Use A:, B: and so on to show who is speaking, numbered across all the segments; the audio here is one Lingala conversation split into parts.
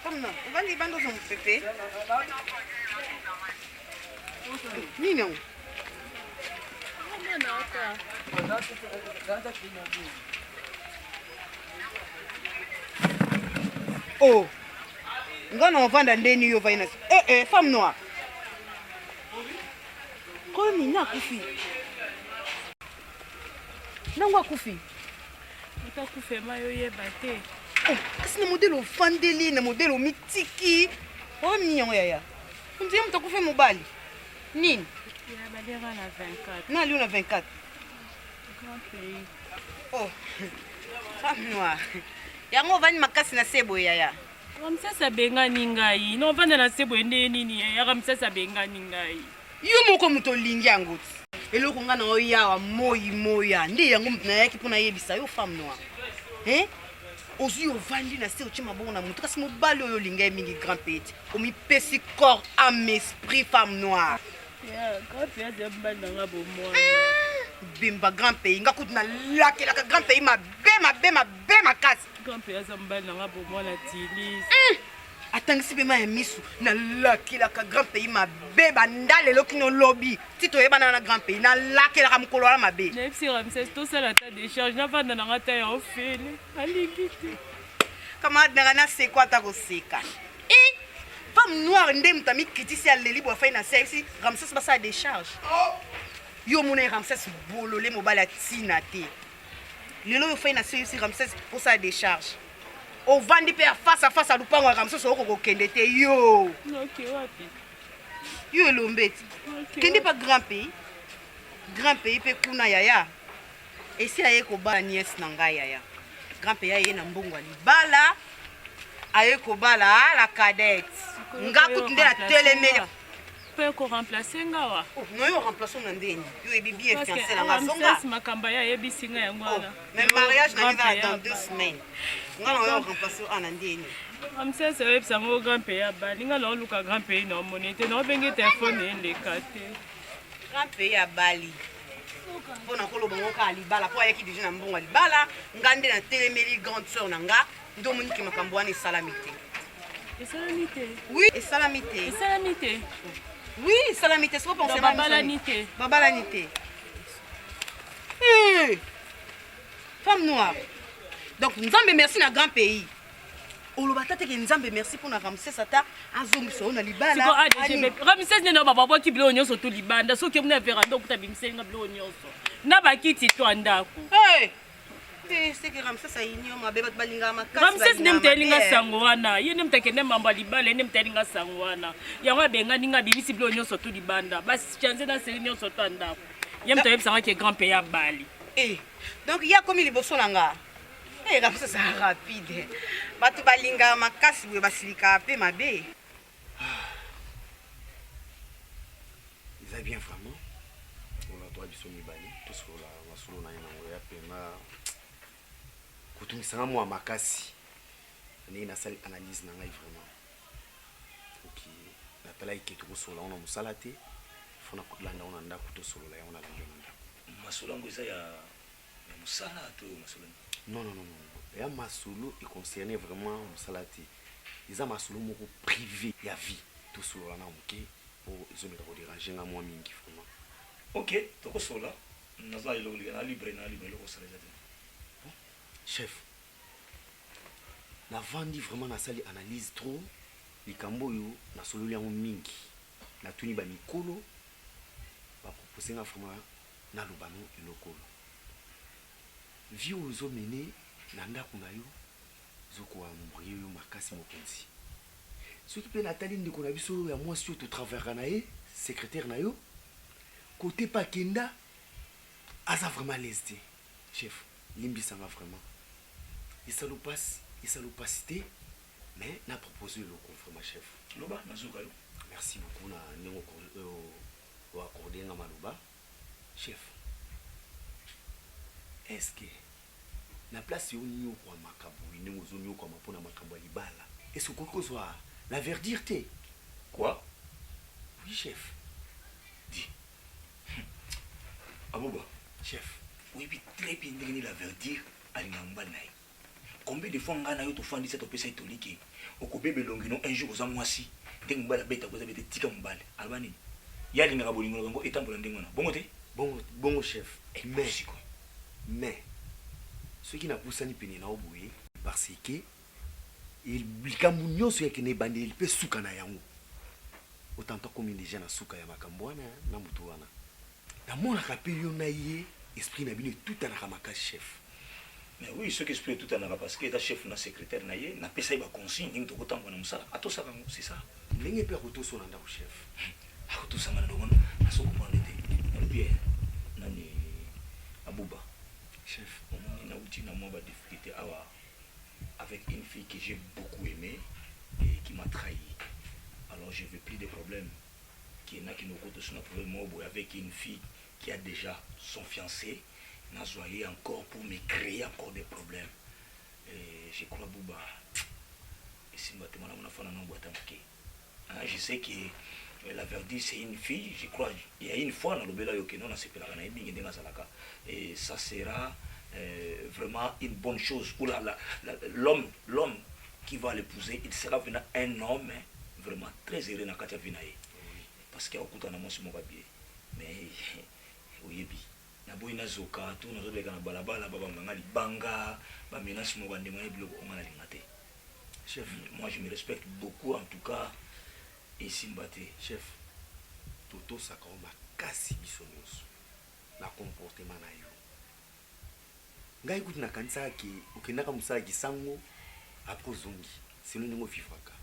A: Comme non, on va les bandes dans mon pépé. Mignon. Oh, on va dans des nuits au vainc. Femme noire. Comme il n'a Koufi. Non, quoi Koufi?
B: Uta Koufi, mayo ye bate.
A: Oh, c'est un modèle au Fandeli, un modèle au Mitiki. Oh, mignon, yaya. On dit que tu as Koufi mobile. Nine.
B: Il y a balé à la 24.
A: Non, lui, on a 24.
B: Grand pays.
A: Oh, femme noire. Yango vani makasi na sebo yaya.
B: Ramsesa benga ningai. No vanda na sebo ende nini ya Ramsesa benga ningai.
A: Yo moko muto lingi yango. Eloko nga na oya wa moya. Ndi yango mutu na yaki pona yebisa yo femme noire. Hein? Ozu yo vandi na se ochi mabongo na mutu kasi mobali oyo linga mingi grand petit. Omi pesi corps âme esprit femme noire.
B: Ya, grand pays de mbanda nga bomona.
A: Bimba grand pays nga kutu na lake la grand pays ma makasi.
B: Grand pays de mbanda nga bomona tilis.
A: Atangisi bema ya misu na lake la grand pays ma bandale lokino lobby. Tito yeba na grand pays na lake la mukolo la mabe.
B: Nefsi Ramsès to sala ta décharge na vanda na ngata ya ofele. Alikiti.
A: Kama na se quoi ta ko seka. Femme noire ndem tami kitisi aleli bo fa na sexy Ramsès ba sa décharge. Yo mona Ramsès bololé mobala tina te. Lelo yo fa na sexy Ramsès pour sa décharge. O vandi pe face à face à lupango Ramsès oko kende te yo.
B: OK wapi.
A: Yo elombeti. Kende pas grand pays. Grand pays pe kuna yaya. Et si aye ko ba nièce na ngai yaya. Grand pays aye na mbongo libala. Aye ko bala la cadette. Nga kutunde la telemere.
B: Peut ko remplacer ngawa.
A: Oh, no yo remplacer na ndeni. Yo e bibi e fiancé la
B: Ramsès
A: ngazonga.
B: makamba ya yebisinga yango wana.
A: Mais mariage na va dans 2 semaines. Nga no yo remplacer ana ndeni.
B: Ramsès yebisa ngo grand pays ya bali nga na luka grand pays na monete na bengi téléphone ele kate.
A: Grand pays ya Bali. Pona koloba ngo ka libala po ayaki déjà na mbongo libala, ngande na telemeri grande sœur nanga, ndo moniki makambo wana salamité.
B: Et salamité.
A: Oui, et salamité.
B: Et salamité.
A: Oui, salamité, c'est pas penser
B: à babalanité.
A: Babalanité. Hey! Femme noire. Donc, Nzambe merci na grand pays. Olobata te ke Nzambe merci pour na Ramsès ata azongiso na libala.
B: Siko ADGB. Ramsès ne baba bwa ki bilo nyonso to libanda. So ke mna vera ndo kuta bimsenga bilo nyonso. Na bakiti to andako.
A: Hey! C'est que Ramsès a inyo mabe bat balinga makasi.
B: Ramsès nem telinga sangwana. Ye nem tekene mamba libala nem telinga sangwana. Yango benga ninga bimisi bilo nyonso to libanda. Bas chanze na seri nyonso to andako. Yem to yebsanga ke grand pays ya Bali.
A: Donc il y a comme liboso nanga. Ramsès ça rapide. Batu balinga makasi we basilika pe mabe.
C: Ils a bien vraiment. On a droit biso mibali. Tout sur la wasolo na yango ya pema. Kutungisanga mwa makasi. Ni na sali analyse na ngai vraiment. OK. Na tala iketu ko sola ona musalate. Fona kulanda ona nda kuto solo la ona la nda.
D: Masolo ngo isa ya musala to masolo.
C: Non. Ya masolo il concernait vraiment musalate. Ils a masolo moko privé ya vie. Tout solo na OK. Pour ils ont me déranger nga moi mingi vraiment.
D: OK, to ko sola. Naza ilo na libre ko sala.
C: Chef, na vandi vraiment na sali analyse trop likambo yo na solo yango mingi na tuni ba mikolo ba proposer nga vraiment na lobano elokolo vie ozo mené na ndako na yo zoko wa mbrie yo makasi mokonzi soki pe natali ndeko na biso ya mwasi yo to travailler na ye secrétaire na yo côté pa kenda aza vraiment lesté chef limbisanga vraiment il s'alopacité, mais n'a proposé le confirme chef.
D: Loba, nazuka yo.
C: Merci beaucoup na nengo ko accorder na maloba. Chef. Est-ce que na place yo nyo kwa makabu, nengo zo nyo kwa mapona makabu libala. Est-ce que ko soit la verdirté?
D: Quoi?
C: Oui chef.
D: Dis. Abouba,
C: chef.
D: Oui, puis très bien la verdure à l'ingamba naï. combien de fois ngana yo to fandi cette opesa itoliki okobebe longino un jour ozamwasi ndenge mbala beta koza bete tika mbale albani yali ngaka bolingo ngo etambola ndenge na bongo te
C: bongo chef mais ce qui n'a poussé ni pene na oboye parce que il likambu nyonso yake ne bande il peut suka na yango autant comme déjà na suka ya makambwana na mutu wana na mona kapelio na ye esprit na bino tout en ramaka chef.
D: Mais oui, ce qui explique tout en parce que le chef na secrétaire na ye na pesa ba consigne ngi to kotambo na musala atosa kango c'est ça.
C: Ndenge pe ko to so na chef.
D: Tout ça na ndongo na so comprendre te. Bien. Nani Abouba chef on a outil na moi ba difficulté awa avec une fille que j'ai beaucoup aimée et qui m'a trahi. Alors je veux plus de problèmes. Qui n'a qui nous coûte sur un problème avec une fille qui a déjà son fiancé. N'a joyé encore pour me créer encore des problèmes. Et je crois Bouba. Et si je sais que la verdi c'est une fille. Je crois il y a une fois dans le bela yoke non et ça sera vraiment une bonne chose pour l'homme qui va l'épouser. Il sera vraiment un homme vraiment très heureux dans Katia Vinaye. Parce qu'il y a beaucoup de gens qui sont mais oui, na boina zoka tout na zobeka na balabala baba mangali banga ba menace mo bande mo biloko ngana lingate. Chef, moi je me respecte beaucoup en tout cas et Simbate
C: chef toto sakoma kasi bisonyos na comportement na yo ngai kuti na kanisa ki ukendaka musala kisango après zongi sino ningo fifaka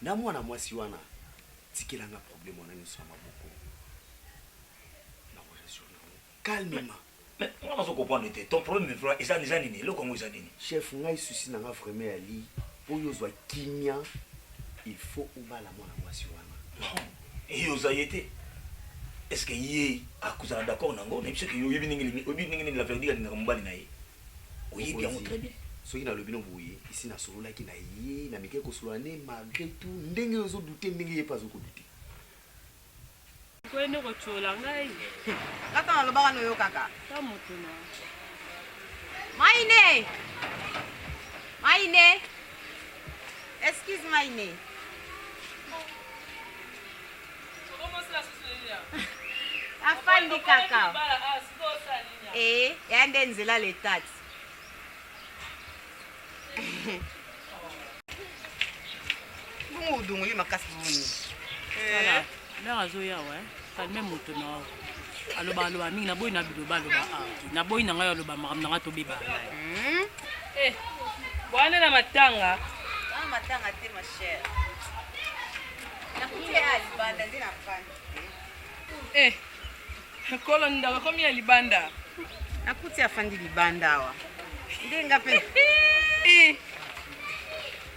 C: na mwana mwasi wana tikelanga problème wana nso maboko na relation calmement.
D: Mais on se comprend ton problème est ça les années le Congo les
C: chef ngai souci na nga vraiment ali pour yo zwa kimia il faut ubala mwana mwasi wana
D: et yo zayete est-ce que yé akuzana d'accord nango na biso que yo yebi ningi la verdi ngaka mbali na ye oui bien très bien
C: soki na lobino boye ici na solola ki na ye na mike ko solola ne malgré tout ndenge yo zo douter ndenge ye pas zo ko douter
B: kwene ko chola ngai
A: kata na lobaka no yo kaka
B: ta moto na
A: Maine excuse Maine afandi kaka yande nzela le tati dungu makasi buni
B: Mère azoya ouais kalme moto na aloba mingi na boyi na biloba na boyi na ngai aloba makam na ngato beba bwana na matanga
A: te ma chère nakutia alibanda ndina fandi
B: kolo ndaka komi ya libanda
A: nakutia afandi libanda awa ndenga pe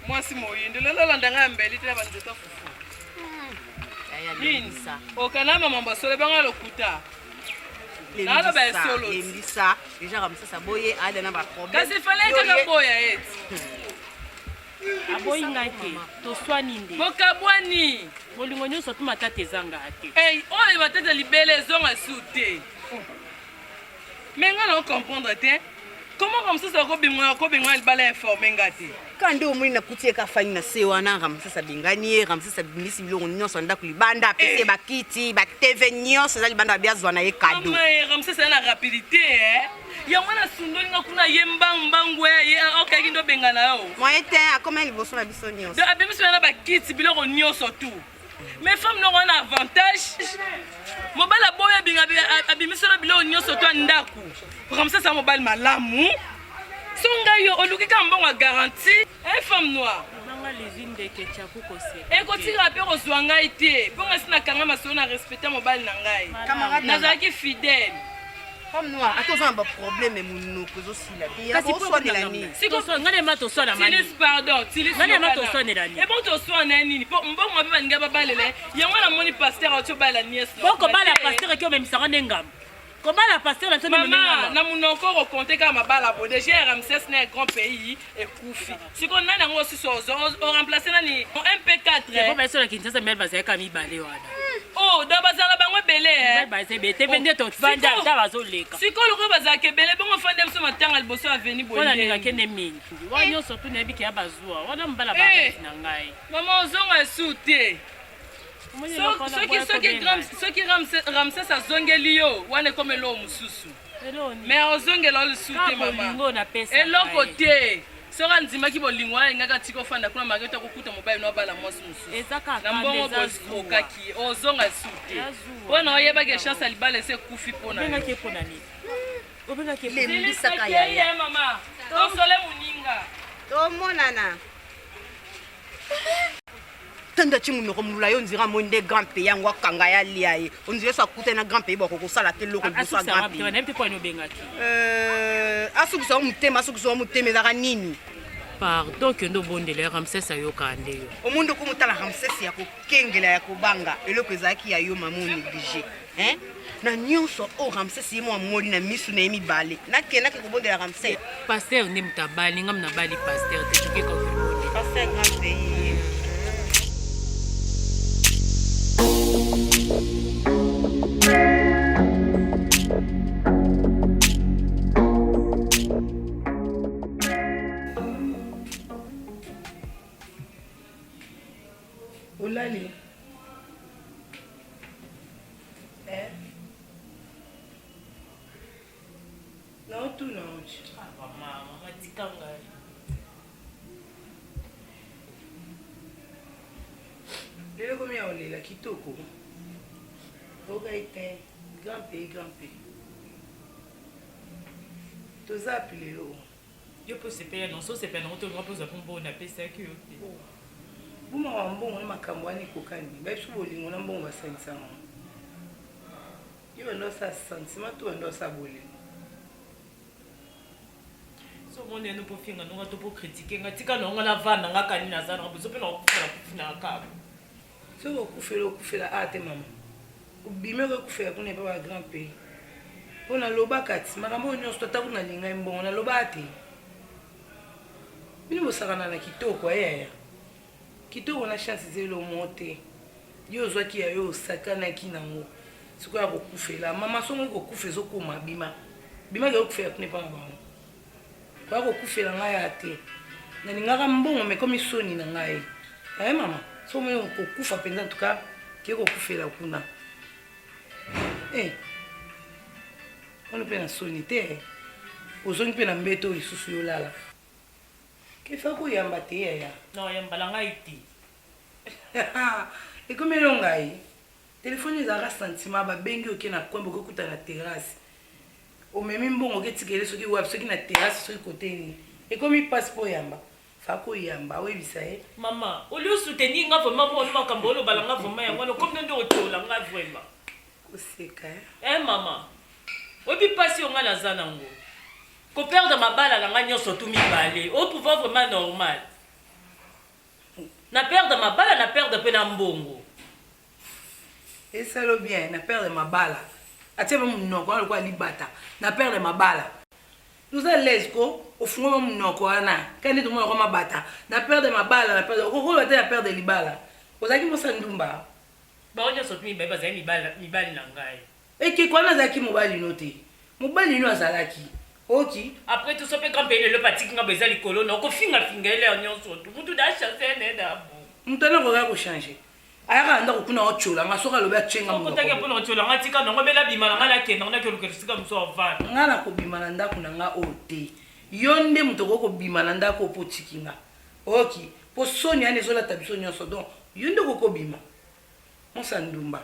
B: mwasi moyindo lelo landanga mbeli tena banzeta fufu nini okanama mambo sole banga lokuta nalo ba solo
A: lembisa déjà comme ça boye ada na ba problème
B: kasi fallait que boya eti aboyi ngate to swani nde bokabwani bolingo nyonso tuma tata ezanga ate oyo batata libele ezonga sute mais nga na comprendre te comment comme ça ko bengwa libala informé ngate
A: kandi omuli nakutie ka fani na se wana ramsasa bingani ramsasa bimisi bilongo nyonso ndako libanda pese bakiti ba TV nyonso za libanda biazwa na ye cadeau
B: ramsasa na rapidité yango na sundoli nga kuna ye mbangwe ye okaki ndo bengana yo
A: moyen te akoma liboso na biso nyonso
B: de abimisi na bakiti bilongo nyonso tout mais femme no na avantage mobala boya binga abimisi na bilongo nyonso to ndako ramsasa mobile malamu songa yo oluki ka mbongo garantie femme noire banga les unes de ketchup ko se e ko tira pe ko zwanga ite bonga sina kanga maso na respecter mobile na ngai nazaki fidèle
A: femme noire atozana ba problème munoko zo sila
B: kasi po na nini siko ngane mato so na mani pardon tilis ngane mato so ne nani e bon to so na nini po mbongo ba baninga ba balele yango na moni pasteur ocho bala nièce boko bala pasteur ki o memisa ngam comment la pasteur la maman na munoko ko compter ka mabala bo déjà Ramsès na grand pays et Koufi si qu'on a nango si so remplacer nani MP4
E: c'est pas ça qui ça mais va ça ka mi balé wana
B: oh da bazala bango belé
E: ba se bete bende to fanda ta bazoleka
B: sikolo ko bazaka belé bongo fande biso matanga liboso aveni boye
E: wana ninga kene mingi wanyo so tu nebi ke abazua wana mbala ba na ngai
B: mama ozonga sute soki Ramsès azongeli yo wana comme lo mususu mais ozongela le sute mama eloko te soka ndimaki bolingo wana ingaka tika ofanda kuna makete kokuta mobali no bala mwasi mususu na mbongo bozokaki ozonga sute mpona oyebaki chance alibala ese kufi mpona
A: lembisaka yaya
B: mama tosole moninga
A: tomonana tanda ti munoko mulula yo nzira mo nde grand pays yango akanga ya lia ye onzire so akute na grand pays bakokosala te loko liboso ya grand pays asukisa wa motema ezaka nini
E: pardon ke ndo bondela Ramsès ayoka nde yo
A: omundu okomotala Ramsès ya kokengela ya kobanga eloko ezalaki ya yo mama onéglige na nyonso o Ramsès ye mo amoli na misu na ye mibale nakendaki kobondela Ramsès
E: paster nde moto abali ngam na bali paster te tokeka
A: paster grand pays
F: Olali. Non, tout non.
E: Maman, matikanga.
F: Lelo komi ya olela kitoko. Oga ite grand pays. Toza apilelo.
E: Yo po sepela non so sepela non to ngapoza pombo na pesa ki yo te.
F: Buma wa mbongo na makambo ani kokani. Ba biso bolingo na mbongo basanisa ngo. Yo ndo sa sentiment to ndo sa bolingo.
E: So mone no po finga no to po critiquer ngatika no ngala vana ngakani na zana ngabuzo pe no kufela kufina akabo.
F: So okufela ate mama. Ubime ko kufela kuna pa grand pays. Pona loba kati makambo nyonso tata kuna linga mbongo na loba ate. Bini bosakana na kitoko yaya. Kitoko na chance zelo monte. Yo zwaki ya yo sakana kinango. Siko ya kokufela mama songo kokufezo koma bima. Bima ga kokufela kuna pa bango. Kwa kokufela ngai ate. Na ningaka mbongo me komi soni na ngai. Mama, so mo kokufa penza tuka ke kokufela kuna. On peut na soni te. Ozongi pe na mbeto isusu yo lala. Kefa ko yamba te ya.
E: No yamba la ngai ti.
F: E comme longai. Téléphone ezaka sentiment ba bengi oke na kwembo ko kuta na terrasse. O memi mbongo ke tikele soki wa soki na terrasse soki côté ni. E comme passeport yamba. Fa ko yamba we bisaye.
E: Mama, o lieu soutenir nga vraiment mo no makambo lo balanga vraiment yango no comme ndo otola nga vraiment.
F: Koseka.
E: Mama. Obi pasi onga la zana ngo. Ko perdre ma balle la nga nyonso tout mibale. O pouvoir vraiment normal. Na perdre ma balle na perdre pe na mbongo.
F: Et ça le bien, na perdre ma balle. Atie ba munoko alikuwa libata. Na perdre ma balle. Nous allons l'esco au fond mon munoko ana. Kandi to munoko mabata. Na perdre ma balle, na perdre. Ko ko na perdre libala. Ozaki mo sandumba.
E: Ba onyo so tumi beba za mibali na ngai.
F: Eki kwana zaki mobali note. Mobali no azalaki. Oki.
E: Après tout ça peut camper le patik nga beza likolo na ko finga fingele nyonso tu mutu da chasser ne da bo.
F: Mutana ko ga ko changer. Aya nda ko kuna ochola ngasoka lobe achenga
E: mo. Ko take pona ochola ngatika no ngobela bimana ngala ke na ke lukerisika mso avana.
F: Ngala ko bimana nda kuna nga ote. Yonde mutoko ko bimana nda ko potikinga. Oki. Po soni ane zola tabiso nyonso donc yonde ko bima. Mosandumba.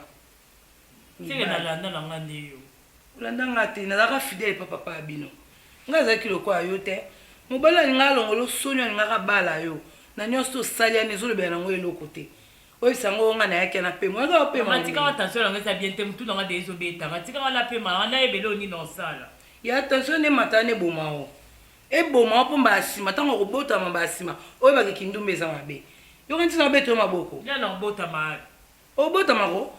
E: Sike na landa na ngandi yo.
F: Landa ngati na zaka fidèle papa abino. Nga zaki loko ayo te. Mobala nga longolo soni nga ka bala yo. Na nyonso sali ane zo le bena ngo eloko te. Oyi sango nga na yake na pema. Nga pema.
E: Matika attention la ngesa bien te mutu nga dezo beta. Matika la pema na ebelo ni no sala.
F: Ya attention ne matane bomao. E bomao po mbasima tango ko bota mbasima. Oyi ba kindumbe za mabe. Yo kanti na beto maboko.
E: Ya na bota ma.
F: O bota mako.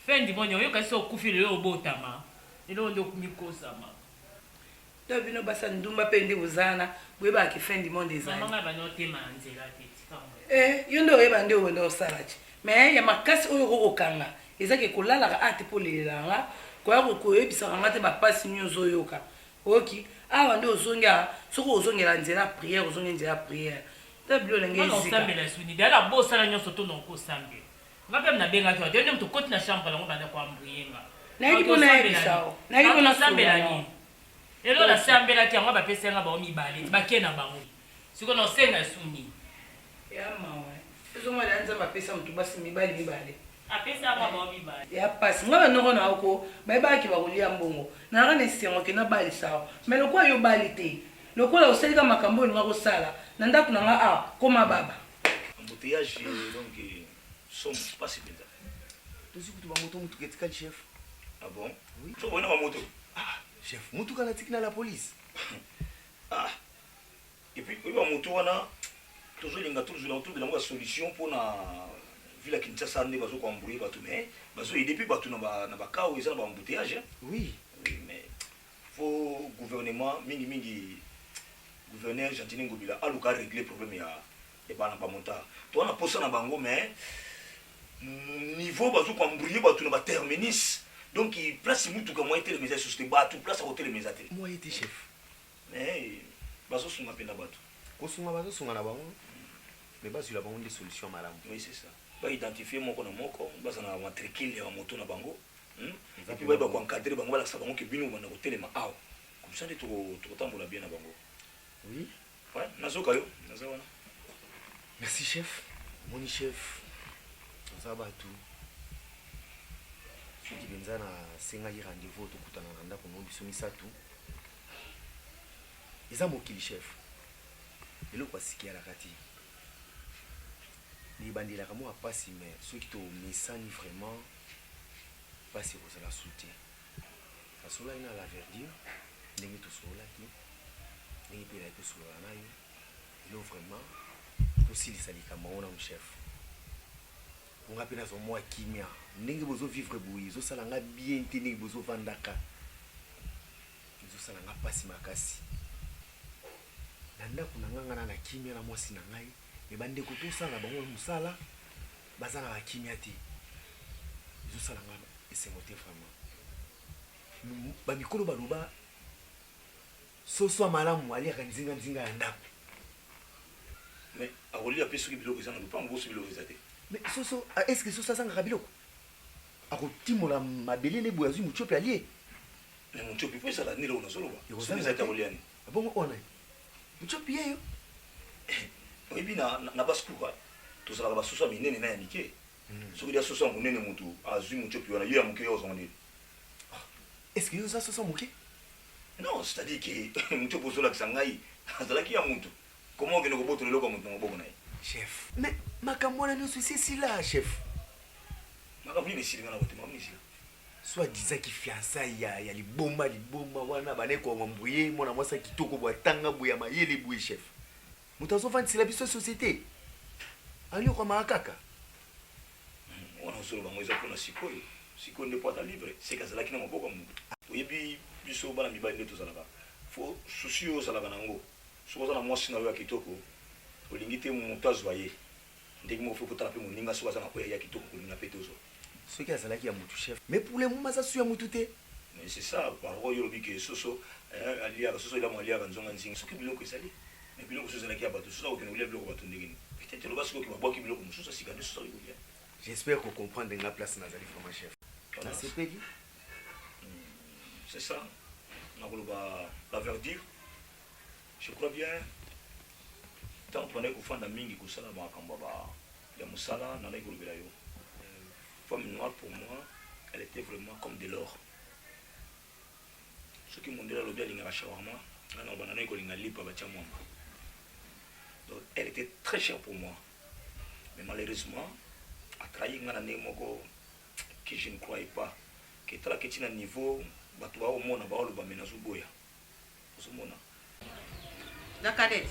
E: Fendi monyo yo kasi okufile yo bota ma. Elo ndo kumikosa ma.
F: Bino basa ndumba pende buzana bweba ki fendi monde ezana
E: mama ba no tema nzela teti kama
F: yondo eba ndio wendo osalachi me ya makasi oyo kokanga ezaki kolalaka ate mpo lelelanga koya koyebisaka nga te bapasi nini ozoyoka oki awa nde ozongea soki ozongela nzela ya priere ozongela nzela ya priere ta bilo ndenge
E: osambela suni dala bosala nyonso to nokosambela nga mpe nabengaki wa nde moto koti na chambre nango banda kwambuyenga
F: nayeki mpo nayebisao nayeki mpo
E: nasambela
F: nasambela
E: nini elo nasambelaki yango bapesanga bango mibale bake na bango siko nosenga suni
F: ya mawa ezomala nzambe apesa motu basi mibale
E: apesanga bango mibale
F: ya pasi nga banoko na oko bayebaki bakolia mbongo nanga na esengo ke nabalisawa me lokola yo bali te lokola osalika makambo oyo olinga kosala na ndako na nga awa koma baba
D: embouteillage donc sommes pas si bien.
C: tozi kutu bamoto motuka etikali chef.
D: Ah bon?
C: Oui.
D: So on a moto.
C: Ah, chef, motuka natiki na la police.
D: Ah. Et puis il va moto wana toujours linga toujours la solution pour na ville à Kinshasa ne bazo ko embrouiller bato mais bazo aider puis bato na ba cas où ils ont ba embouteillage.
C: Oui.
D: Oui, mais faut gouvernement mingi gouverneur Gentini Ngobila aluka régler problème ya bana ba monta. To na posa na bango mais niveau bazo ko embrouiller bato na ba terminus. Donc il place mutuka moyen tele mes société bato place à hôtel mes ateliers.
C: Moi était chef.
D: Mais bazo sunga penda bato.
C: Ko sunga bazo sunga na bango. Mais bazo la bango des solutions malamu.
D: Oui, c'est ça. Ba identifier moko na moko, baza na matricule ya moto na bango. Et puis ba ko encadrer bango bala sa bango ke bino bana ko telema awa. Comme ça to tambola bien na bango.
C: Oui.
D: Ouais, nazoka yo, nazawana.
C: Merci chef. Moni chef. Ça va tout. soki benza na sengaki rendez-vous tokutana na ndako no biso misatu eza mokili chef eloko asikialaka te libandelaka mwa pasi mais soki tomesani vraiment pasi ekozala su te asolaki na la verdure ndenge tosololaki ndenge mpe elaki tosolola nayo elo vraiment tosilisa likambo ngo na chef nga mpe nazwa mwa kimia ndenge bozovivre boye ezosala nga bien te ndenge bozovandaka ezosala nga mpasi makasi na ndako na nga ngana na kimia na mwasi na ngai me bandeko tosala bango mosala baza na bakimia te ezosala nga esengo te vraiment bamikolo baloba soso ya malamu aliaka nzinga ya ndako
D: mais akolia mpe soki biloko eza na lopango oso biloko eza te.
C: Mais soso, est-ce que soso asanga biloko? Akotimola mabelele boye azwi muchope alie.
D: Mais muchope po ezala nini loko nazoloba? Soki eza te akoliani.
C: Bongo ona. Muchope yeyo.
D: Oyebi na basikuka tozalaka basoso ya minene na ya mike. Soki lia soso ya monene motu azwi muchope wana yo ya moke yo ozonga nini?
C: Est-ce que yo oza soso moke?
D: Non, c'est-à-dire que muchope ozolakisa ngai azalaki ya motu. Comment okende kobotola eloko ya motu na maboko na ye?
C: Chef, mais makambo wana nyonso esi là, chef.
D: Makambo nini esilinga na botema mini esila?
C: Soit disant ki fiançailles ya liboma wana bane ko ngombuye mona mwasa kitoko bwa tanga boya mayele boye chef. Moto azofandisela biso société. Ali kwa makaka.
D: Wana ozolo bango eza mpona sikoyo. Sikoyo nde po ata libre. Seka azalaki na maboko ya motu. Oyebi biso bana mibali nde tozalaka. Fo susi oyo ozalaka nango. Soki oza na mwasi na yo ya kitoko olingi te moto azwa ye ndenge moko fokotala mpe moninga soki aza na koya ya kitoko kolinga mpe te ozwa
C: soki azalaki ya motu chef mais pour le moment aza su ya motu te
D: mais c'est ça paroko yo olobi ke soso aliaka soso elamo aliaka nzonga nzinga soki biloko ezali mais biloko soso ezalaki ya bato soso akokende kolia biloko bato ndenge nini peut-être eloba soki oke babwaki biloko mosusu asika nde soso alikolia.
C: J'espère qu'on comprendre nga place nazali vraiment chef nasepeli
D: c'est ça nakoloba la verdure je crois bien tant qu'on est kofanda mingi kosala makambo ya mosala nalaki kolobela yo femme noire pour moi elle était vraiment comme de l'or soki mondele alobi alingaka shawarma ngana oba nanaki kolinga lipa batya mwamba donc elle était très chère pour moi mais malheureusement atrahi nga na ndenge moko que je ne croyais pas ke talaki eti na niveau bato baomona baoloba me nazoboya ozomona
A: La cadette.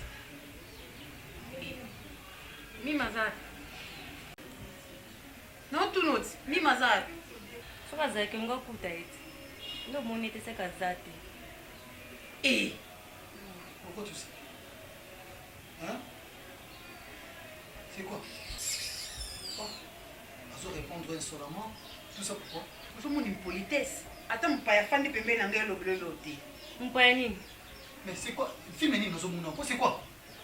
A: Mimazar. Non, tout notre. Mimazar.
G: soki azalaki ngo akuta ete nde omoni ete seka aza te.
A: Eh.
H: Pourquoi tu sais? Hein? C'est quoi? Vas-y répondre insolemment. Tout ça pourquoi?
A: Ozo mon impolitesse. Attends, mon père fandi pembe na ngai lobelo te.
G: Mpaya nini?
H: Mais c'est quoi? Féminine dans ce monde, c'est quoi?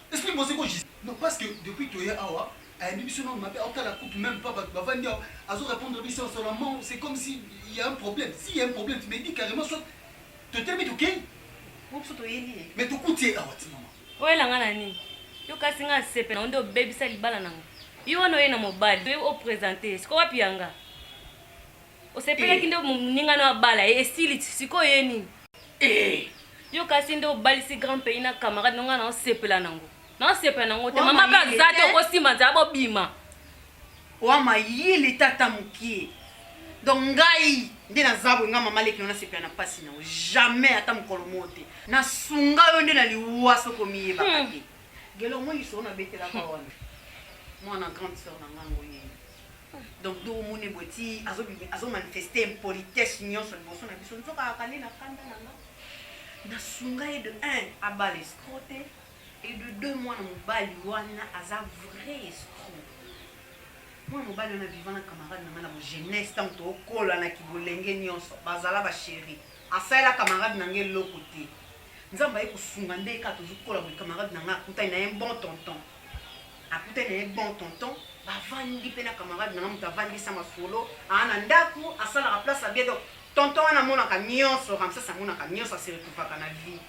H: Explique-moi c'est quoi juste. Non, parce que depuis que tu es Awa, à une émission, on m'appelle la coupe, même pas, à répondre seulement, c'est comme s'il y a un problème. S'il y a un problème, tu me dis carrément, soit tu t'es mis ok? Mais tu coûtes, Awa, maman.
G: Oye langa nani? Yo kasi nga sepe na onde obebisa libala nanga. Yo wana oye na mobali, yo opresente. Siko wapi yanga? Osepelaki nde muningana wa bala, esili siko ye nini? Yo kasi nde obalisi grand pays na camarade nonga na osepela nango. Na osepela nango te mama ba zate okosima nzaba bima.
A: Wa mayili tata mukie. Donc ngai nde na zabo nga mama leki na sepela na pasi na jamais ata mukolo mote. Na sunga yo nde na liwa soko miyeba kake. Gelo mo liso na betela ka wana. Mwana grande sœur na ngango ye. Donc do mone boti azo manifester impolitesse nyonso liboso na biso nzoka akale na kanda nanga. Na sunga de 1 abale escroté et de 2 mois na mobali wana aza vrai escroc. Moi mobali wana vivant na camarade na mo jeunesse tant to kola na kibolenge nyonso bazala ba chéri. Asala camarade na ngel lokote. Nzamba ye kusunga nde ka tozukola mo camarade na nga kuta na un bon tonton. Akuta na un bon tonton bavandi pe na camarade na muta vandi sama solo ana ndaku asala la place abie donc tonton wana mona ka nyonso comme ça mona ka nyonso se retrouve ka na vie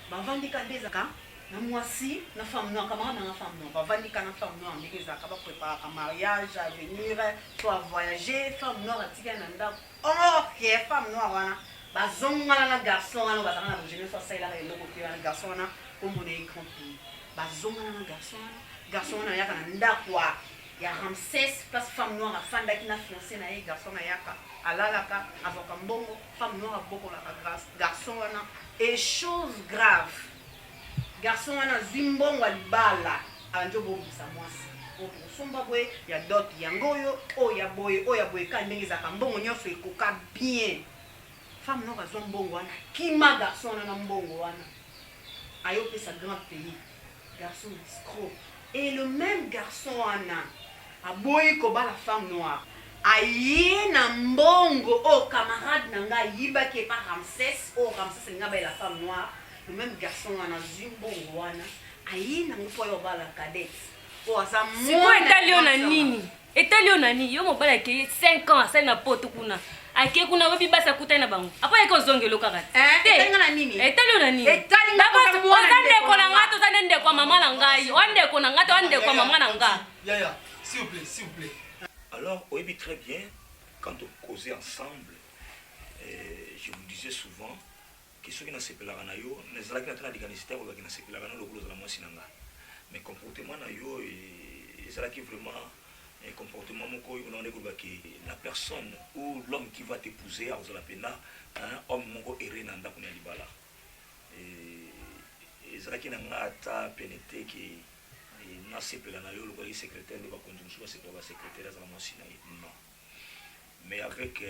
A: bavandi ka ndezaka na mwasi na femme noire camarade na femme noire bavandi ka na femme noire ndeza ka ba préparer ka mariage à venir soit voyager femme noire atika na ndaku oh qui femme noire wana bazongana na garçon wana bazana na jeune soit ça il a le côté na garçon wana comme on est grand pays bazongana na garçon wana yaka na ndaku ya Ramsès place femme noire afanda ki na fiancé na ye garçon na yaka alalaka avoka mbongo femme noire boko la grâce garçon wana et chose grave garçon wana zimbongo libala anjo bombisa mwasi osomba boye ya dot yangoyo oya boye ka ndenge za mbongo nyonso ekoka bien femme noire azwa mbongo wana kima garçon wana na mbongo wana ayo pesa grand pays garçon escroc et le même garçon wana aboyi koba la femme noire aye na mbongo o camarade nanga yibaki pa Ramsès o Ramsès nga ba la femme noire le même garçon wana zimbongo wana aye na ngopo yo bala cadette o asa mo
G: Siko etalio na nini? Etalio na nini? Yo mobala ke 5 ans asa na poto kuna. Ake kuna webi basa kutai na bango. Apo yeko zongelo kaka.
A: Etalio na nini?
G: Etalio na nini?
A: Etalio na
G: nini? Ozande ko na ngato zande kwa mama na ngai. Wande ko na ngato wande kwa mama na ngai.
H: Yaya, s'il vous plaît.
D: Alors, oui, très bien, quand on causait ensemble, je vous disais souvent que ceux qui n'ont pas la rana yo, les gens qui n'ont pas la canicité, ou qui n'ont pas la rana, le gros de la moitié nanga. Mais comportement na yo, ils ont qui vraiment un comportement moko, on a que la personne ou l'homme qui va t'épouser, à la pena, homme moko erré nanda qu'on y libala. Et ils ont qui n'ont pas pénétré qui na sepela na yo le secrétaire de la conjonction c'est pas secrétaire à la moitié non. Mais avec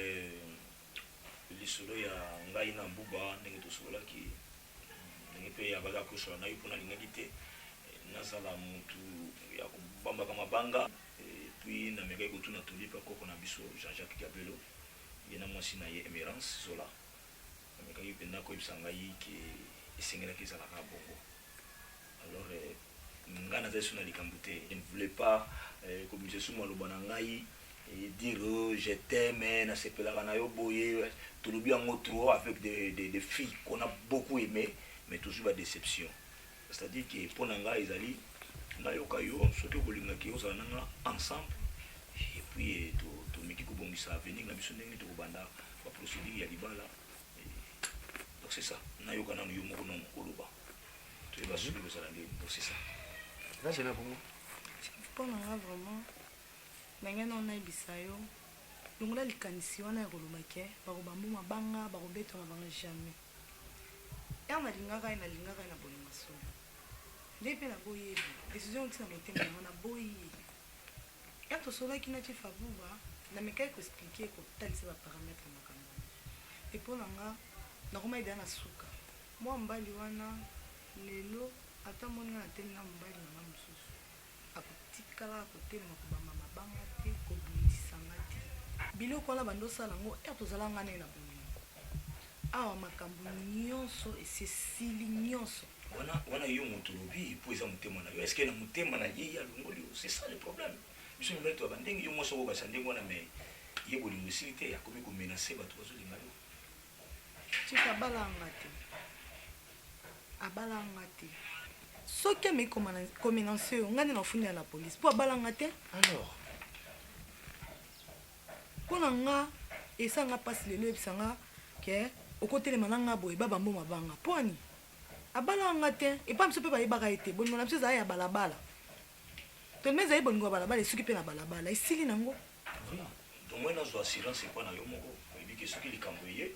D: l'histoire ya ngai na mbuba ndenge to sola ki ndenge pe ya baga ko sola na yo pona linga kite na sala mutu ya kubamba kama banga puis na meka ko tuna tuli pa ko na biso Jean-Jacques Kabelo yena moisi na ye Emerance sola meka yi penda ko ibsanga yi ki isengela ki sala ka bongo. Alors ngana zesu na likambute je ne voulais pas comme je suis moi le banangai et dire je t'aime na sepela na yo boye tout le bien trop avec des filles qu'on a beaucoup aimé mais toujours la déception, c'est-à-dire que pour nanga ezali na yo kayo soki kolinga ki ozala nanga ensemble et puis to miki ko bongisa avenir na biso ndenge to banda ba procédure ya libala. Donc c'est ça na yo kana yo moko no koloba tu vas suivre ça donc c'est ça.
C: Là, j'ai là pour moi.
F: Pour moi, vraiment, ndenge na ona ibisa yo longola likanisi wana ya kolobake bakobambu mabanga bakobeto na banga jamais ya nalingaka ye na bolinga solo nde mpe na boyebi décision otina motema yango na boyi ya tosolaki na chief abuba namekai koexplike kotalisa baparametre ya makambo epo nanga nakoma idea na suka mwa mbali wana lelo ata moninga na teli na mobali na nga mosusu akotikala akotelema kobamba mabanga te kobundisanga te biloko wana bandosala yango ere tozala nga nde na bolingo awa makambo nyonso esesili nyonso
D: wana yo moto lobi po eza motema na yo est ce que na motema na ye alongoli yo c'est ça le problème biso mibali to bandenge yo moso kokasa ndenge wana mais ye bolingo esili te akomi komenace bato bazolinga yo
F: tika abalanga te soki amei komenanse oyo ngai nde nafundela na polise mpo abalanga te
C: alors
F: mpo na nga esanga mpasi lelo ebisanga ke okotelema na nga boye babambo mabanga mpo ani abalanga te epa biso mpe bayebaka ete bolingo na biso ezala ya balabala tolima ezali bolingo ya balabala esuki mpe na balabala esili nango
D: donc moi nazwa assurance epa na yo moko oyebi ke soki likambo eye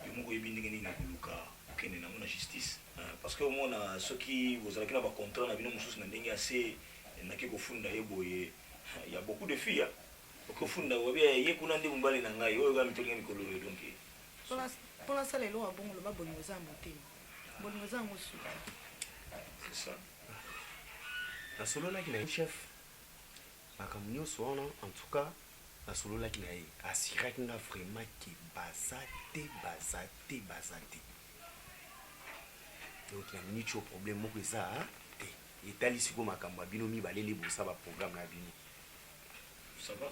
D: yo moko oyebi ndenge nini koluka okende nango na justice parce que omona soki bozalaki na bacontrat na bino mosusu na ndenge ase nake kofunda ye boye ya beaucoup de filles okofunda oyebi ye kuna nde mobali na ngai oyo kami tolinga mikolo oyo donc
F: mpo nasala elo ya bongo loba bolingo eza ya motema bolingo eza yango suki
D: c'est ça
C: nasololaki na ye chef makambo nyonso wana en tout cas nasololaki na ye assuraki nga vraiment ke baza te donc na minute oyo problème moko eza te etali sikoyo makambo ya bino mibale libosa baprogramme na bino
D: ça va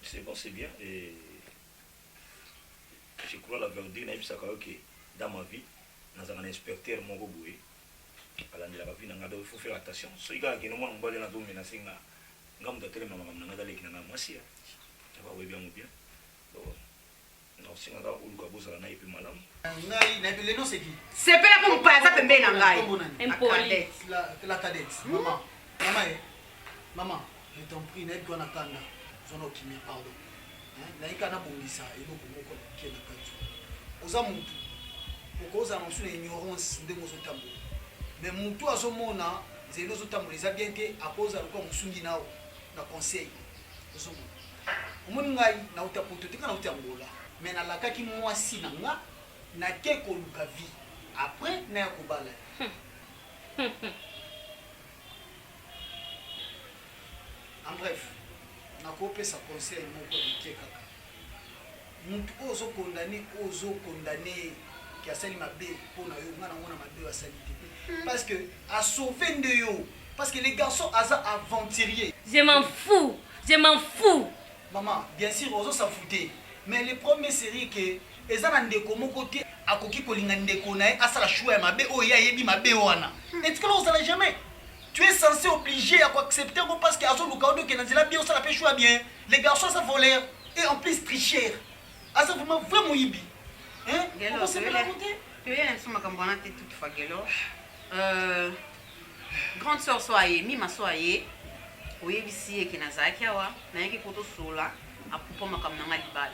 D: c'est bon c'est bien et je crois la verdure nayebisaka yo ke dans ma vie nazala na inspecteur moko boye alandelaka vi na nga donc il faut faire attention soki kaka kende mwana mobali na zomenase nga moto atelema makambo na nga zaleki na nga mwasi aba oyebi yango bien osingaka oluka bozala na ye mpe malamu
H: ngai nayebi leno seki
A: sepela mpo mopaya aza pembeni na ngai
G: impoli
H: la cadette maman je t'en prie nayebi wana kanda zona okimi pardon nayika nabongisa eloko moko ke na kati oza mutu okozala na mosu na ignorance ndenge ozotambola mais mutu azomona nzela ozotambola eza bien te akozala lokola mosungi nao na conseil ozomona omoni ngai nauta poto tika nauta yangola mais nalakaki mwasi na nga nake koluka vie après naya kobala en bref nakopesa conseil moko like kaka mutu oyo ozokondane ki asali mabe mpona yo nga nango na mabe asali te parce que asauve nde yo parce que les garçons aza aventurier
G: je m'en fous
H: maman bien sûr ozosafu te mais le premier série ke eza na ndeko moko te akoki kolinga ndeko na ye asala choix ya mabe oyo ye ayebi mabe wana etikala ozala jamais tu es censé obligé à accepter parce que azoluka odo ke na nzela bien osala pe choix bien les garçons ça voleur et en plus tricheur asa vraiment yibi hein
A: Gelo toyena biso makambo wana te toutefois Gelo grande sœur so aye mima so aye oyebisi ye ke nazalaki awa nayaki po tosola apropo makambo nanga libala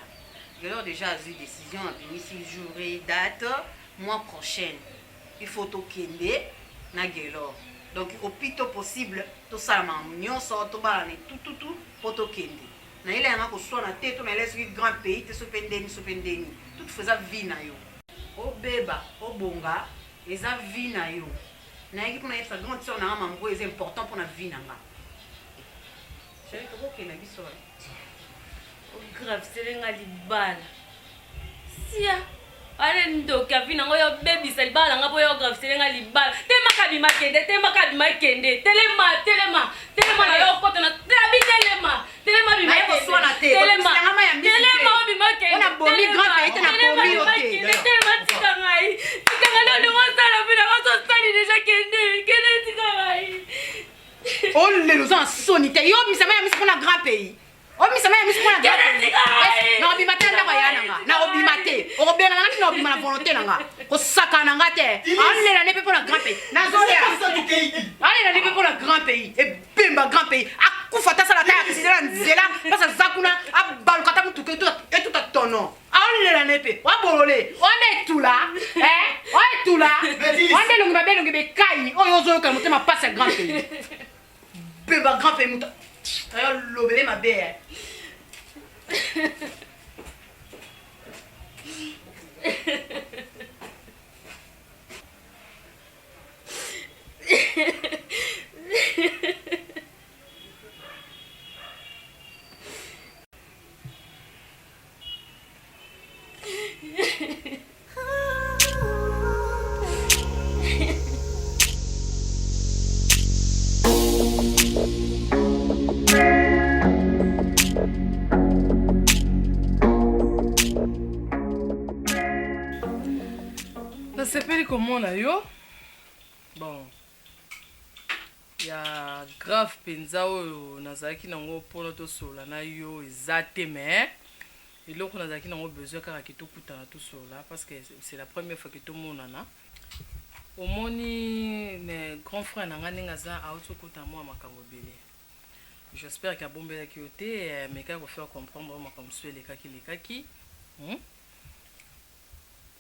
A: Gelo déjà azwi décision abimisi jour et date mois prochaine il faut tokende na Gelo donc au plus tôt possible tosala makambo nyonso tobala ne tout po tokende na ile yanga koswana te to na ile soki grand pays te so mpe ndeni toutefois eza vie na yo obeba obonga eza vie na yo nayaki mpona yebisa grande sœur nanga mambo eza important mpona vie na nga chéri tokokenda biso
G: ograviselenga libala sia ale ndoki avi nango yo bebisa libala nanga mpo yo ograviselenga libala temaka bima kende telema na yo okota na tabi telema bima tika ngai ndongosala mpe nango sosali deja kende tika ngai
A: olelo oza na soni te yo obimisa ya misi mpona grand pays obimisa ya misi mpona grand pays naobima te ndako ya nanga naobima te okobela nanga ntina obima na volonté nanga kosaka nanga te aolela ne mpe mpona grand pays aolela ne mpe mpona grand pays ebemba grand pays akufa ta asala ta ya accident na nzela mpasi aza kuna abaluka ta motuka etuta tono aolela ne mpe wabolole wana etula wana elongi mabe elongi bekai oyo ozoyoka motema mpasi ya grand pays bemba grand pays moto ayolobele mabe
F: komona yo bon ya grave penza oyo nazalaki nango mpona tosola na yo eza te mais eloko nazalaki nango besoin kaka ke tokutana tosola parce que c'est la première fois que tomonana omoni ne grand frère na nga ndenge aza auti okutana mwa makambo ebele j'espère ke abombelaki yo te mais kaka kofaire comprendre makambo mosusu elekaki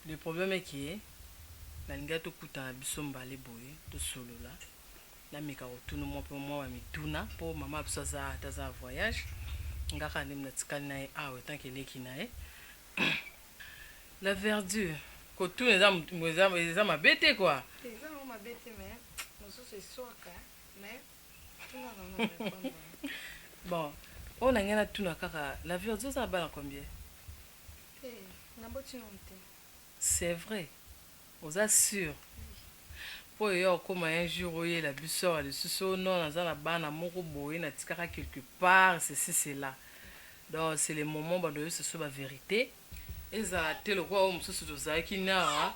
F: le problème est que nalinga tokutana biso mbale boye tosolola nameka kotuna mwa mpe mwa bamituna mpo mama biso aza na voyage ngaka nde natikali na ye awa etanke eleki na ye la verdure kotuna eza mabe te kua bon oyo nangai natuna kaka la verdure eza na bana combien c'est vrai oza sûr po eyo okoma un jour oyela biso awa lisusu oyo non naza na bana moko boye natikaka quelque part ceci cela donc c'est le moment bando oyo seso bavérité ezala te lokola oyo mosusu tozalaki nawa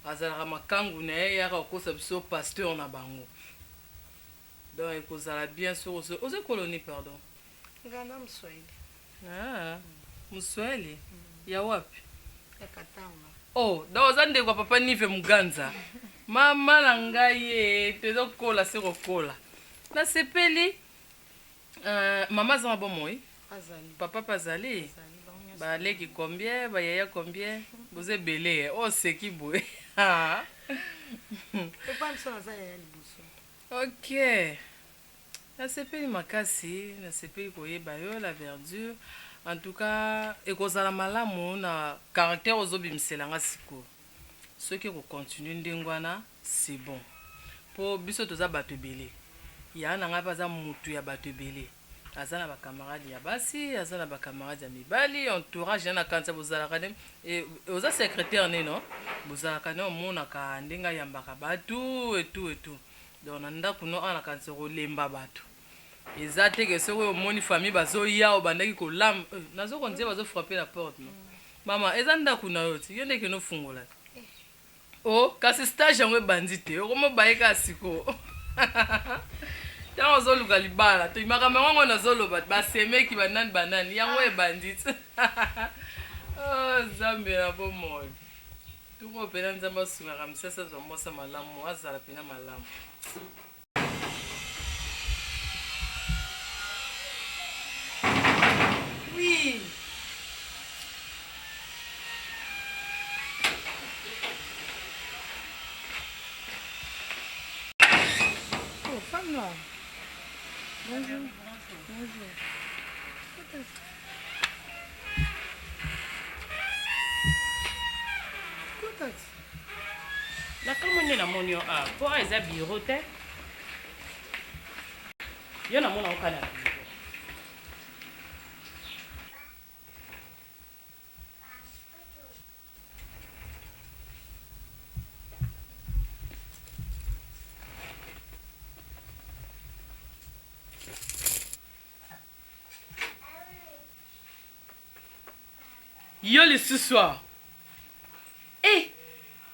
F: azalaka makangu na ye yaka okosa biso pasteur na bango donc ekozala bien sur oze koloni pardon
I: ngana mswahili
F: mswahili ya wapi
I: ya Katanga
F: oh donc oza ndeko ya papa nive muganza mama na ngai ye tozokola se kokola nasepeli mama aza na bomoi papa mpe azali baleki combien bayaya combien boza ebele oseki boye ok nasepeli makasi nasepeli koyeba yo la verdure en tout cas ekozala malamu na caractère ozobimisela nga sikoyo soki ekocontinue ndenge wana c'est bon mpo biso toza bato ebele ya na ngai mpe aza motu ya bato ebele aza na bakamarade ya basi aza na bakamarade ya mibali entourage ya na kanisa bozalaka ne oza secrétaire neno bozalaka ne omonaka ndenge ayambaka bato etu donc na ndako no ana kanisa kolemba bato eza te ke soki omoni famille bazoya obandaki kolamba nazokonzie bazofrappe la porte no mama eza ndako na yo ti yo ndeke nofungola o kasi stage yango ebandi te okomobayeka siko ntango ozoluka libala to makambo yango nazoloba basemeki banani yango ebandi te nzambe na bomoi tuko pena nzambe asungaka misasa azwa mwasa malamu azala pena malamu oui
I: oh femme noire bonjour bonjour
E: nakambo nde namoni yo a mpo a eza biro te yo namona okana na biro
F: yo lisusu awa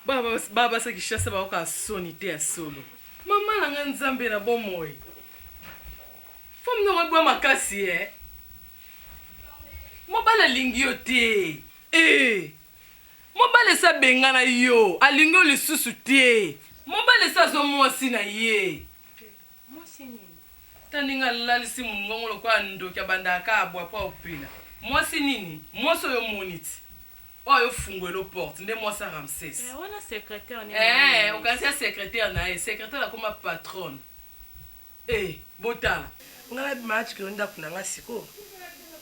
F: baba basaki chasse bakoka soni te ya solo mama na nga nzambe na bomoi fome nongo ebwa makasi mobali alingi yo te mobali esi abenga na yo alingi yo lisusu te mobali esi azwa mwasi na ye tandinga alalisi mongongo lokola ndoki abandaka abwa po opina mwasi nini mwasi oyo moni ti oyo fungwelo porte nde mwasi Ramsès
E: wana secrétaire
F: okanisi ya secrétaire na ye secrétaire akoma patronne botala ngai nabima atikelo ndako na nga sikoyo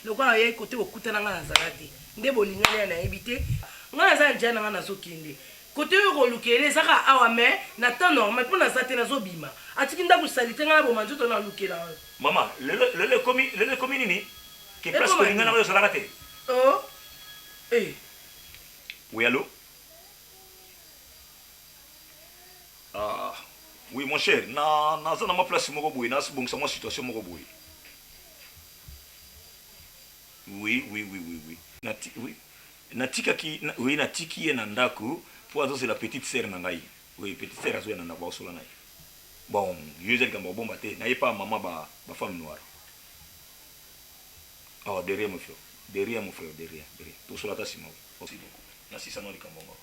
F: lokola oyei kote kokutana nga nazala te nde bolingani ya nayebi te ngai naza na njia na nga nazokende kote oyo kolukele ezaka awa me na temps normal mpo naza te nazobima atiki ndako sali te ngai naboma nzoto nalukela oyo
D: mama lelo ekomi nini ke place kolinga na oyo ozalaka te oui allô oui mon cher naza na mwa place moko boye nasibongisa mwa situation moko boye oui natiki ye na ndako mpo azozela petite sere na ngai Oui, petite sœur azoya nanda ba solo na. Bon, José Gamba bomba te, na pas maman ba femme noire. Oh, derrière mon frère. Derrière mon frère, derrière. Tout sur la tasse moi. Aussi bon. Na si ça non likambongo.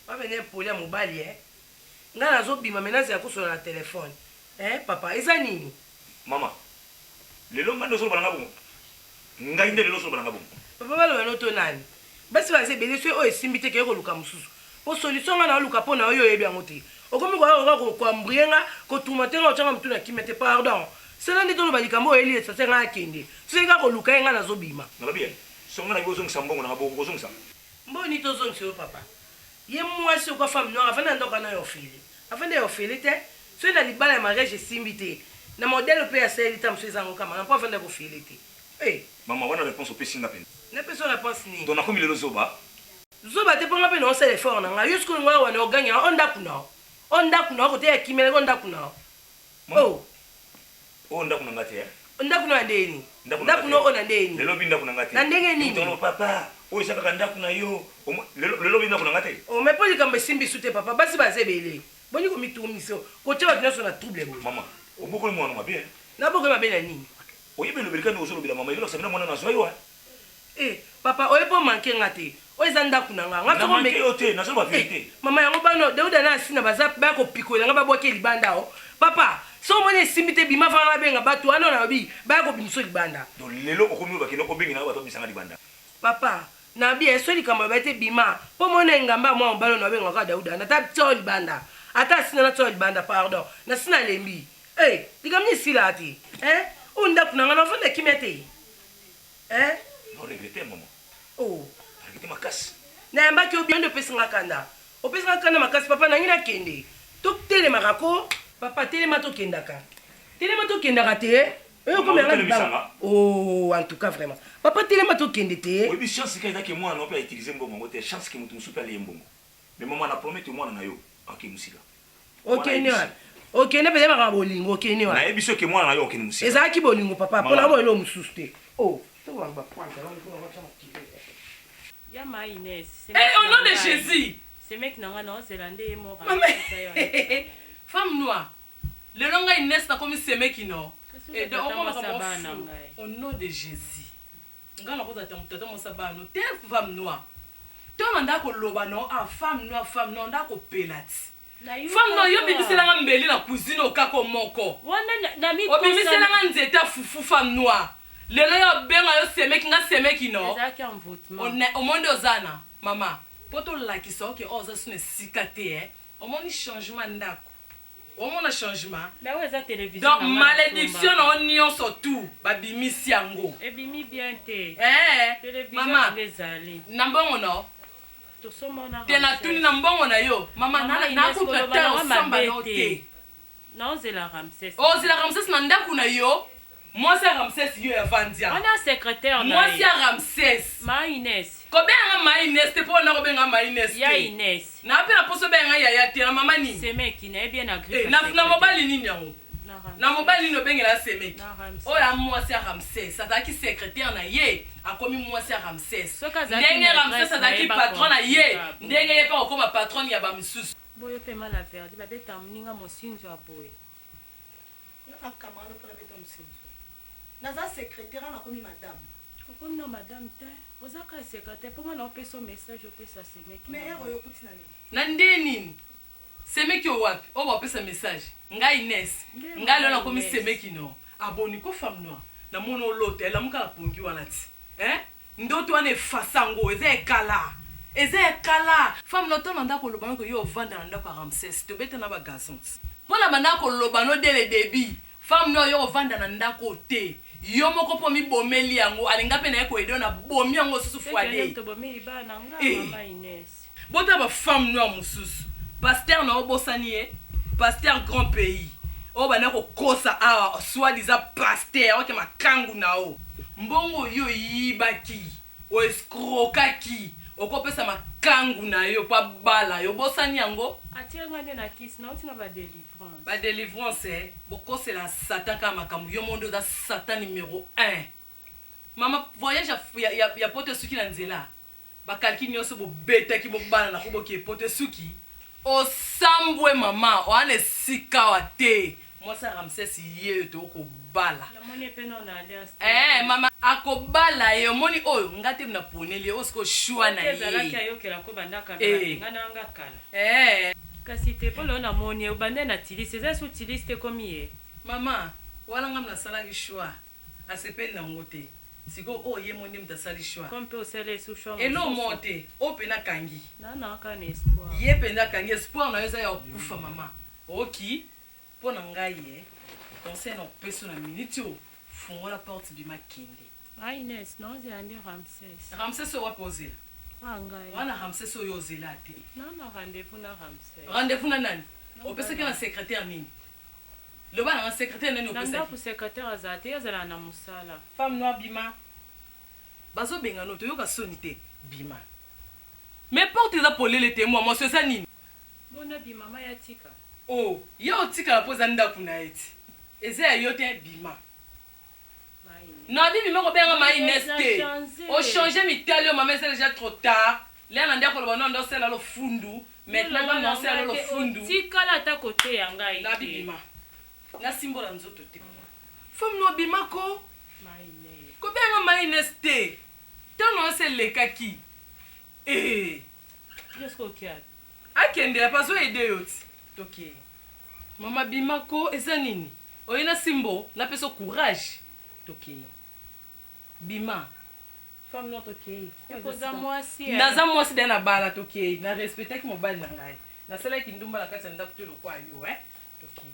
F: Pas venir polia mobali nga nazobima menace ya kosola na telefone papa eza nini
D: Mama, lelo ngando solo balanga bongo. Ngai nde lelo solo balanga bongo.
F: papa baloba noto nani basi baza ebele so oyo esimbi te keye koluka mosusu po solution nga na oluka mpo na oyo oyebi yango te okomi koambrie nga kotuma te nga otyanga motu na kimia te pardon sela nde toloba likambo oyo eli esase nga akende soki nga koluka ye nga nazobima
D: Nalobi ye. Songa na bozongisa mbongo na bongo kozongisa.
F: mboni tozongisa yo papa ye mwasi okwa femme noire afanda ndoka na yo ofele afanda yo ofele te soki na libala ya mariage esimbi te na modele mpe ya seli ta mosu ezango kama na mpo afanda kofele te
D: Mama, wana réponse au pessinga pen.
F: na peso réponse nini
D: Donc nakomi lelo zoba.
F: zoba te mpo nga mpe na osala effort na nga yo sikolo nga wana oganya o ndaku na kote ya kimele ko ndaku na
D: Oh, ndaku na ngate ya.
F: ndaku na ndeni ndaku na o na ndeni
D: Lelo bi ndaku na ngate.
F: na ndenge nini
D: Tono papa, o isaka ka ndaku na yo. Lelo bi ndaku na ngate.
F: o me po likambo esimbi su te papa basi baza ebele boni komitumiso kotia bato nyonso na trouble boye
D: Mama, obokoli mwana mabe.
F: nabokoyi mabe na nini
D: Oyebi lo belikani ozolobela mama, yelo sabina mwana na zwa yo.
F: papa oye mpo manke nga te oyo eza ndaku na nga
D: Na manke yo te, na zolo ba vérité.
F: mama yango bano deuda na asina baza baya kopikolela nga babwaki libanda o papa so omoni esimbi te bima fana nabenga bato wana na babi baya kobimiso libanda
D: Donc lelo okomi bakino obengi na bato bisanga libanda.
F: papa na bi so likambo ba te bima mpo mona engamba mwa mobalo na benga ka dauda na ta tso libanda ata asina na tso libanda pardon na sina lembi likambo ni sila ati o ndaku na nga na fanda kimia te
D: Non regretter maman.
F: oh
D: Regretter makasi.
F: na yambaki obiando opesanga kanda makasi papa nangi nakende totelemaka ko papa telema tokendaka te oyo komanga en tout cas vraiment papa telema tokende te
D: Oyebi chance ka ezaki mwana ope utiliser mbongo ngo te chance ke mutu musupe ali mbongo. Mais maman na promettre mwana na yo aki musika.
F: okende pele maka bolingo okende
D: Na
F: wa
D: yebi so ke mwana na yo okende musika.
F: ezalaki bolingo papa mpona boyelo mosusu te
G: ya ma Inès
B: Au nom de Jésus.
G: ce mec nanga na ozela nde ye moko
B: Femme noire. Le long a Inès na komi semeki no.
G: Et
B: donc au nom de Jésus. Ngana ko tata mo sabano te femme noire. Tona ndako loba no femme noire ndako pelati. Femme noire yo bibisela nga mbeli na cuisine okako moko. Obibisela nga nzeta fufu femme noire. Lelo yo benga yo semeki no.
G: ezalaki envoûtement
B: Au monde ozana mama. Poto lakisa oke oza sune sikate omoni changement ndako. Omona changement.
G: mais oyo eza télévision
B: Donc malédiction na nyonso tout babimisi yango.
G: ebimi bien te télévision
B: Mama
G: yango ezali
B: na mbongo no
G: tosomona
B: te na tuni na mbongo na yo mama nakupa ta osamba no te
G: naozela Ramsès
B: ozela Ramsès na ndako na yo mwasi ya Ramsès yo ya vandia
G: on a secrétaire
B: mwasi ya Ramsès
G: ma Inès
B: kobenga ma Inès te mpo na kobenga ma Inès
G: ya
B: te
G: Inès
B: na mpe na poso benga yaya te na mama nini
G: semeki na yebi na grippe
B: na mobali nini yango na mobali nini obengela semeki oyo ya mwasi ya Ramsès azalaki secrétaire na ye akomi mwasi ya Ramsès ndenge Ramsès azalaki patron na ye ndenge ye mpe okoma patron ya bamisusu
G: boyo mpe mala verdi babeta moninga mosinzo ya boye
A: naza secrétaire nakomi madame
G: okomi na madame te ozaka secrétaire mpo ngana opesa message opesa semeki
A: mais ero yokuti na nini
B: na nde nini semeki owapi oyo bapesa message ngai Inès ngai lelo nakomi semeki no aboni ko femme noire namoni olota elamuka na pongi wana ti ndoto wana efasa ngo eza ekala femme no tona ndako koloba noko yo ovanda na ndako ya Ramsès tobeta na bagazon ti mpona bandako koloba no dès le début femme no yo ovanda na ndako te yo moko mpo mibomeli yango alinga mpe na ye koyedo na bomi yango susu fwade bota bafemme noire mosusu paster na obosani ye paster grand pays oyo bana kokosa awa soi-disant paster oke makangu na o mbongo yo yibaki oeskrokaki okopesa makangu na yo pa bala yo bosani yango
G: atianga nde na kisi nauti na badelivrance
B: badelivrance bokosela satan kaka makambo yo mondo oza satan numéro 1 mama voyage ya poto suki na nzela bakalki nyonso bobetaki bobala na ko boki epoto suki
F: osambwe mama oana esika wa te mwasi Ramses ye to okobala mama akobala ye omoni oyo nga te na poneli osiko shwa na ye
E: kasi te polo na moni obande na tilisi eza su tilisi te komi ye
F: mama wala nga mnasalaki shwa asepeli nango te siko oyo ye moni mtasali shwa
E: comme pe osele su shwa
F: elo mo te o pena kangi
E: nana ka na espoir
F: ye pena kangi espoir na yo eza ya okufa mama oki mpo na ngai ye conseil na opeso na minute o fungola porte bima kende
E: Ines noze ande Ramses
F: Ramses oyo wapi ozela
E: ngai
F: wana Ramses oyo ozela te
E: nana rendez-vous na Ramses
F: rendez-vous na nani opesaki na secrétaire nini loba na secrétaire nani opesaki
E: ndako secrétaire aza te azala na mosala
F: femme noire bima bazobengana toyoka soni te bima mais porte eza polele te mwa mwasi eza nini
E: bona bimama ya tika
F: o ye otikala mpo eza ndako na ye ti eza ya yo te bima nadi bima kobenga maines te ochange mitali yo mama eza déjà trop tard lea na ndako loba no ndosela lo fundu maintenant nga ndosela lo fundu
E: tikala ata kote ya ngai
F: nadi bima nasimbola nzoto te femme no bima ko kobenga maines te tano oselekaki akende ya paso ede yo ti toke mama bima ko eza nini oye na simbo napesa courage toke bima femme no toke naza mwasi de na bala toke na respectaki mobali na ngai nasalaki ndumba na kati ya ndako te lokwa yo toke